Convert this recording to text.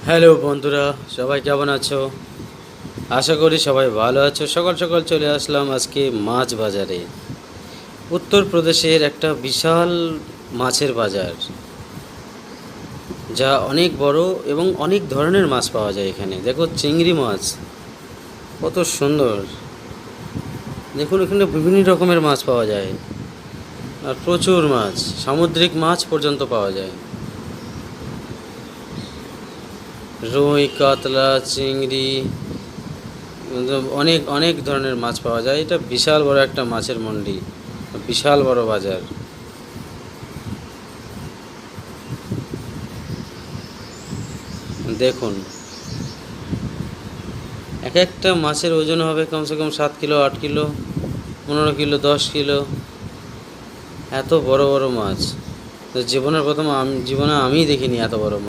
Hello বন্ধুরা, সবাই কেমন আছো? আশা করি সবাই ভালো আছো। সকাল সকাল চলে আসলাম আজকে মাছ বাজারে। উত্তরপ্রদেশের একটা বিশাল মাছের বাজার, যা অনেক বড় এবং অনেক ধরনের মাছ পাওয়া যায় এখানে। দেখো চিংড়ি মাছ কত সুন্দর। দেখুন এখানে বিভিন্ন রকমের মাছ পাওয়া যায়, আর প্রচুর মাছ, সামুদ্রিক মাছ পর্যন্ত পাওয়া যায়। রুই, কাতলা, চিংড়ি, অনেক অনেক ধরনের মাছ পাওয়া যায়। এটা বিশাল বড় একটা মাছের মন্ডি, বিশাল বড় বাজার। দেখুন এক একটা মাছের ওজন হবে কমসে কম 7 কিলো, 8 কিলো, 15 কিলো, 10 কিলো। এত বড় বড় মাছ তো জীবনে আমিই দেখিনি এত বড় মাছ।